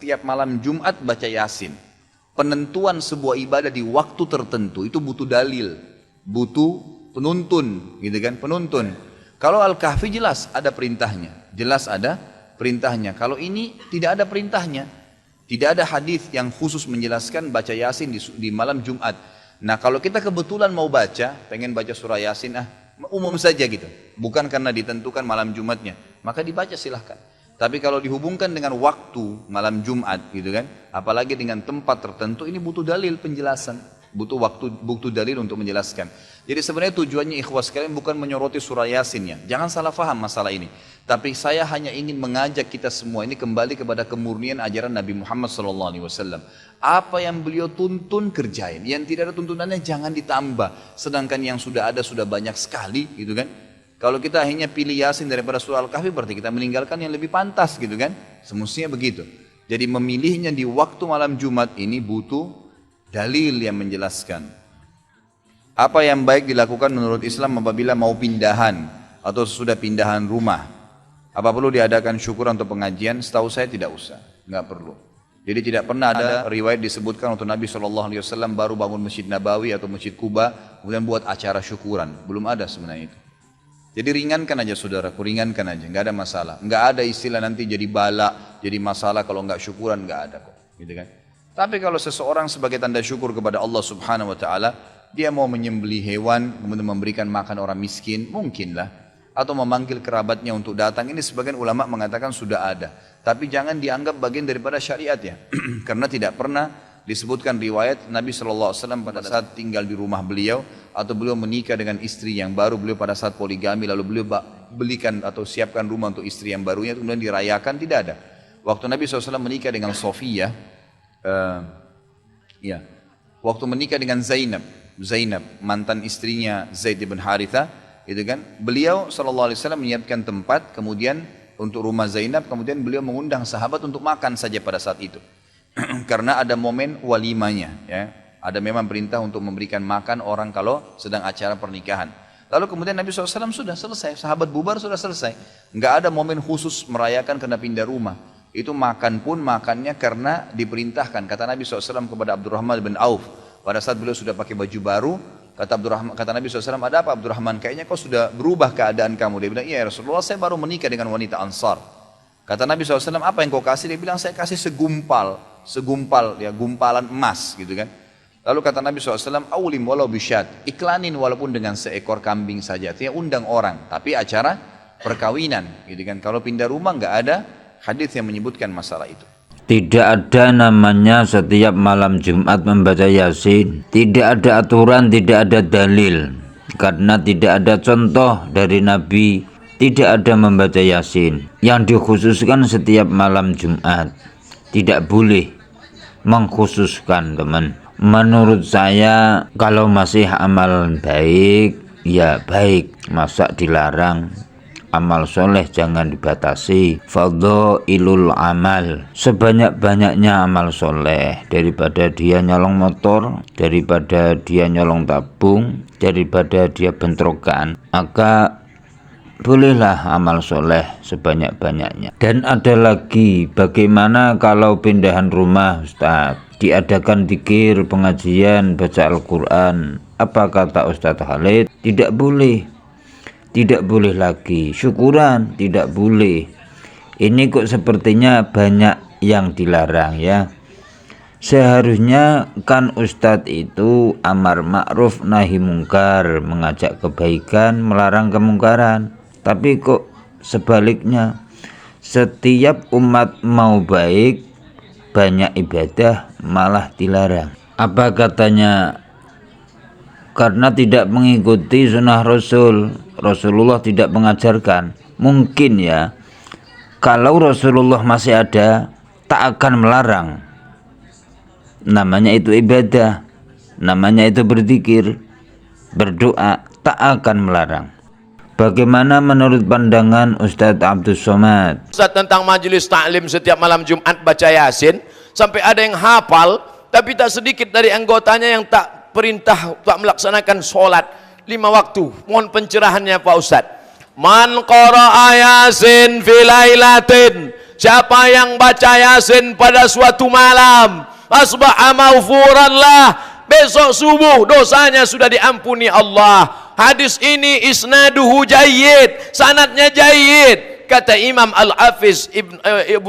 setiap malam Jumat baca Yasin. Penentuan sebuah ibadah di waktu tertentu itu butuh dalil, butuh penuntun, gitu kan, penuntun. Kalau Al-Kahfi jelas ada perintahnya, jelas ada perintahnya. Kalau ini tidak ada perintahnya, tidak ada hadis yang khusus menjelaskan baca Yasin di malam Jumat. Nah kalau kita kebetulan mau baca, pengen baca surah Yasin, umum saja gitu, bukan karena ditentukan malam Jumatnya, maka dibaca silahkan. Tapi kalau dihubungkan dengan waktu malam Jumat gitu kan, apalagi dengan tempat tertentu, ini butuh dalil penjelasan, butuh dalil untuk menjelaskan. Jadi sebenarnya tujuannya ikhwas sekalian bukan menyoroti surah Yasinnya, jangan salah faham masalah ini. Tapi saya hanya ingin mengajak kita semua ini kembali kepada kemurnian ajaran Nabi Muhammad SAW. Apa yang beliau tuntun kerjain, yang tidak ada tuntunannya jangan ditambah. Sedangkan yang sudah ada sudah banyak sekali gitu kan. Kalau kita akhirnya pilih Yasin daripada surah Al-Kahfi berarti kita meninggalkan yang lebih pantas gitu kan. Semestinya begitu. Jadi memilihnya di waktu malam Jumat ini butuh dalil yang menjelaskan. Apa yang baik dilakukan menurut Islam apabila mau pindahan atau sudah pindahan rumah? Apa perlu diadakan syukur untuk pengajian? Setahu saya tidak usah, nggak perlu. Jadi tidak pernah ada riwayat disebutkan untuk Nabi SAW baru bangun Masjid Nabawi atau Masjid Kuba kemudian buat acara syukuran. Belum ada sebenarnya itu. Jadi ringankan aja saudaraku, ringankan aja, nggak ada masalah. Nggak ada istilah nanti jadi bala, jadi masalah kalau nggak syukuran, nggak ada kok, gitu kan. Tapi kalau seseorang sebagai tanda syukur kepada Allah Subhanahu Wa Taala, dia mau menyembelih hewan, kemudian memberikan makan orang miskin, mungkinlah. Atau memanggil kerabatnya untuk datang, ini sebagian ulama mengatakan sudah ada. Tapi jangan dianggap bagian daripada syariat ya, karena tidak pernah disebutkan riwayat Nabi SAW pada saat tinggal di rumah beliau atau beliau menikah dengan istri yang baru, beliau pada saat poligami lalu beliau belikan atau siapkan rumah untuk istri yang barunya kemudian dirayakan, tidak ada. Waktu Nabi SAW menikah dengan Sofiyah, waktu menikah dengan Zainab mantan istrinya Zaid bin Haritha, itu kan, beliau SAW menyiapkan tempat kemudian untuk rumah Zainab, kemudian beliau mengundang sahabat untuk makan saja pada saat itu. Karena ada momen walimanya ya, ada memang perintah untuk memberikan makan orang kalau sedang acara pernikahan. Lalu kemudian Nabi SAW sudah selesai, sahabat bubar sudah selesai, nggak ada momen khusus merayakan karena pindah rumah. Itu makan pun makannya karena diperintahkan. Kata Nabi SAW kepada Abdurrahman bin Auf pada saat beliau sudah pakai baju baru, kata Nabi SAW, ada apa Abdurrahman, kayaknya kau sudah berubah keadaan kamu. Dia bilang, iya Rasulullah, saya baru menikah dengan wanita Ansar. Kata Nabi SAW, apa yang kau kasih? Dia bilang, saya kasih segumpal ya, gumpalan emas gitu kan. Lalu kata Nabi SAW, awlim walau bisyad, iklanin walaupun dengan seekor kambing saja, artinya undang orang, tapi acara perkawinan gitu kan. Kalau pindah rumah nggak ada hadis yang menyebutkan masalah itu. Tidak ada namanya setiap malam Jumat membaca Yasin, tidak ada aturan, tidak ada dalil, karena tidak ada contoh dari Nabi, tidak ada membaca Yasin yang dikhususkan setiap malam Jumat. Tidak boleh mengkhususkan teman. Menurut saya kalau masih amal baik ya baik, masa dilarang. Amal soleh jangan dibatasi. Fadhailul amal, sebanyak-banyaknya amal soleh, daripada dia nyolong motor, daripada dia nyolong tabung, daripada dia bentrokan, maka bolehlah amal soleh sebanyak-banyaknya. Dan ada lagi, bagaimana kalau pindahan rumah Ustaz, diadakan dzikir, pengajian, baca Al-Quran, apa kata Ustaz Khalid? Tidak boleh, tidak boleh lagi. Syukuran tidak boleh. Ini kok sepertinya banyak yang dilarang ya. Seharusnya kan Ustadz itu amar ma'ruf nahi mungkar, mengajak kebaikan, melarang kemungkaran. Tapi kok sebaliknya, setiap umat mau baik, banyak ibadah malah dilarang. Apa katanya? Karena tidak mengikuti sunnah Rasul. Rasulullah tidak mengajarkan. Mungkin ya, kalau Rasulullah masih ada, tak akan melarang. Namanya itu ibadah, namanya itu berzikir, berdoa, tak akan melarang. Bagaimana menurut pandangan Ustadz Abdul Somad? Ustadz tentang majelis taklim setiap malam Jumat baca Yasin, sampai ada yang hafal, tapi tak sedikit dari anggotanya yang tak perintah, tak melaksanakan sholat 5 waktu. Mohon pencerahannya Pak Ustadz. Man qara'a Yasin fi lailatin Siapa yang baca Yasin pada suatu malam, asbaha maghfuran lah, besok subuh dosanya sudah diampuni Allah. Hadis ini isnaduhu jayyid, sanadnya jayyid. Kata Imam Al-Hafiz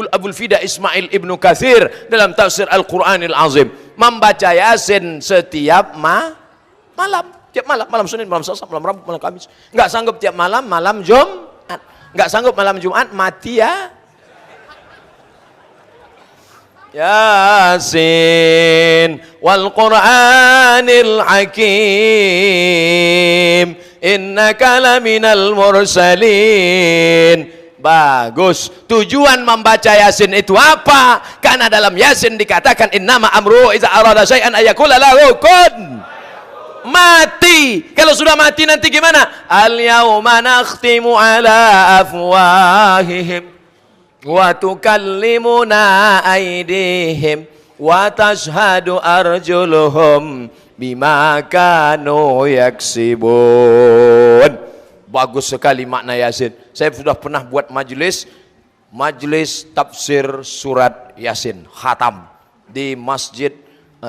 Abul Fida Ismail Ibnu Katsir dalam tafsir Al-Qur'anil Azim, membaca Yasin setiap malam, tiap malam, malam Senin, malam Selasa, malam Rabu, malam Kamis. Enggak sanggup tiap malam, malam Jumat. Enggak sanggup malam Jumat, mati ya. Yasin wal Qur'anil Hakim innaka laminal mursalin. Bagus. Tujuan membaca Yasin itu apa? Karena dalam Yasin dikatakan innama amruhu iza arada syai'an ayakula lahu kun. Mati. Kalau sudah mati nanti gimana? Al yauma nakhtimu ala afwahihim wa tukallimuna aydihim wa tashhadu arjuluhum bima kanu yaksibun. Bagus sekali makna Yasin. Saya sudah pernah buat majelis tafsir surat Yasin khatam di masjid,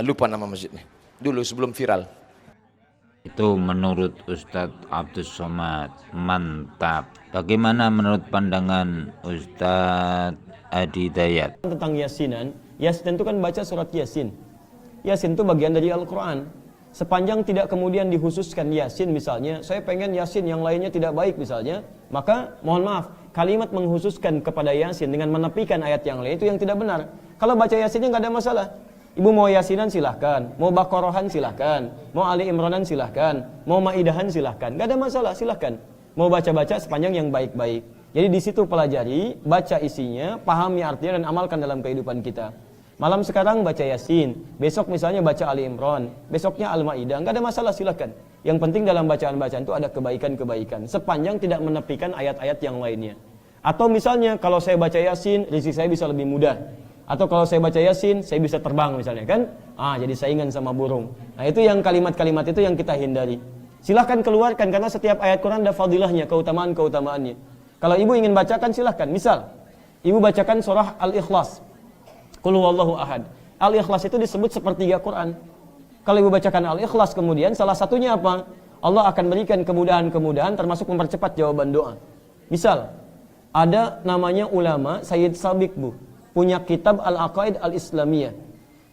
lupa nama masjidnya dulu sebelum viral. Itu menurut Ustadz Abdus Somad, mantap. Bagaimana menurut pandangan Ustadz Adi Dayat? Tentang Yasinan, Yasin itu kan baca surat Yasin. Yasin itu bagian dari Al-Quran. Sepanjang tidak kemudian dikhususkan Yasin misalnya, saya pengen Yasin yang lainnya tidak baik misalnya, maka mohon maaf, kalimat menghususkan kepada Yasin dengan menepikan ayat yang lain itu yang tidak benar. Kalau baca Yasinnya nggak ada masalah. Ibu mau Yasinan silahkan, mau Baqarahan silahkan, mau Ali Imranan silahkan, mau Maidahan silahkan, nggak ada masalah, silahkan. Mau baca-baca sepanjang yang baik-baik. Jadi di situ pelajari, baca isinya, pahami artinya dan amalkan dalam kehidupan kita. Malam sekarang baca Yasin, besok misalnya baca Ali Imran, besoknya Al-Maidah, nggak ada masalah, silahkan. Yang penting dalam bacaan-bacaan itu ada kebaikan-kebaikan, sepanjang tidak menepikan ayat-ayat yang lainnya. Atau misalnya kalau saya baca Yasin, rezeki saya bisa lebih mudah. Atau kalau saya baca Yasin, saya bisa terbang misalnya kan? Jadi saingan sama burung. Nah itu yang kalimat-kalimat itu yang kita hindari. Silahkan keluarkan karena setiap ayat Quran ada fadilahnya, keutamaan-keutamaannya. Kalau ibu ingin bacakan silahkan. Misal, ibu bacakan surah Al-Ikhlas. Qul huwallahu ahad. Al-Ikhlas itu disebut sepertiga Quran. Kalau ibu bacakan Al-Ikhlas kemudian salah satunya apa? Allah akan berikan kemudahan-kemudahan termasuk mempercepat jawaban doa. Misal, ada namanya ulama Sayyid Sabiq Bu, punya kitab Al-Aqaid Al-Islamiyah.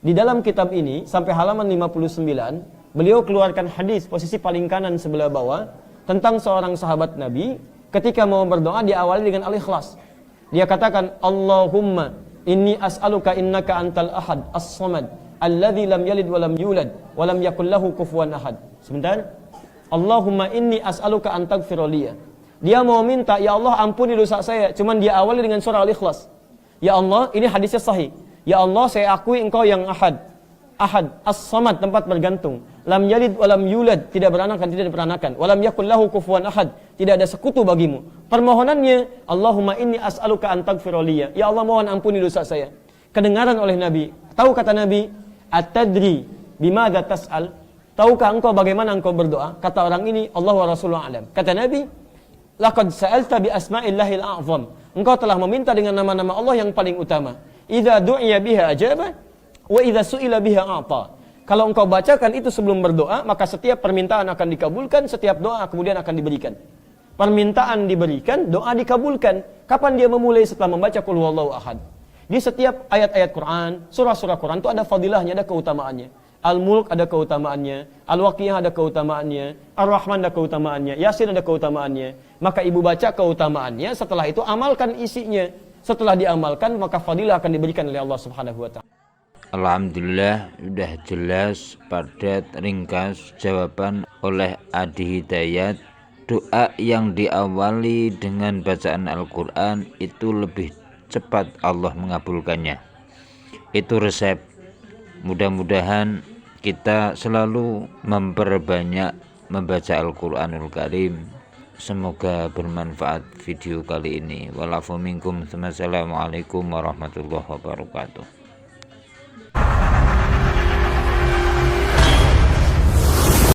Di dalam kitab ini sampai halaman 59, beliau keluarkan hadis posisi paling kanan sebelah bawah tentang seorang sahabat Nabi ketika mau berdoa diawali dengan Al-Ikhlas. Dia katakan, Allahumma inni as'aluka innaka antal ahad as-samad alladzi lam yalid wa lam yulad wa lam yakul lahu kufuwan ahad. Sebentar. Allahumma inni as'aluka an taghfira li. Dia mau minta, ya Allah ampuni dosa saya, cuman dia awali dengan surah Al-Ikhlas. Ya Allah, ini hadisnya sahih. Ya Allah, saya akui engkau yang ahad. Ahad, as-samad, tempat bergantung. Lam yalid wa lam yulad, tidak beranakan, tidak diperanakan. Wa lam yakul lahu kufuwan ahad, tidak ada sekutu bagimu. Permohonannya, Allahumma inni as'aluka an taghfira li. Ya Allah, mohon ampuni dosa saya. Kedengaran oleh Nabi. Tahu kata Nabi, "Atadri bimadza tas'al?" Tahukah engkau bagaimana engkau berdoa? Kata orang ini, Allah wa Rasulullah alam. Kata Nabi, "Laqad sa'alta bi asma'illahil a'zam." Engkau telah meminta dengan nama-nama Allah yang paling utama. Idza du'iya biha ajaba wa idza su'ila biha a'ta. Kalau engkau bacakan itu sebelum berdoa, maka setiap permintaan akan dikabulkan, setiap doa kemudian akan diberikan. Permintaan diberikan, doa dikabulkan. Kapan dia memulai? Setelah membaca Qul huwallahu ahad. Di setiap ayat-ayat Quran, surah-surah Quran itu ada fadilahnya, ada keutamaannya. Al-Mulk ada keutamaannya, Al-Waqiah ada keutamaannya, Ar-Rahman ada keutamaannya, Yasin ada keutamaannya. Maka ibu baca keutamaannya, setelah itu amalkan isinya. Setelah diamalkan, maka fadilah akan diberikan oleh Allah Subhanahu wa taala. Alhamdulillah sudah jelas, padat, ringkas jawaban oleh Adi Hidayat. Doa yang diawali dengan bacaan Al-Quran itu lebih cepat Allah mengabulkannya. Itu resep. Mudah-mudahan kita selalu memperbanyak membaca Al-Quranul Karim. Semoga bermanfaat video kali ini. Walafu minkum. Wassalamualaikum warahmatullahi wabarakatuh.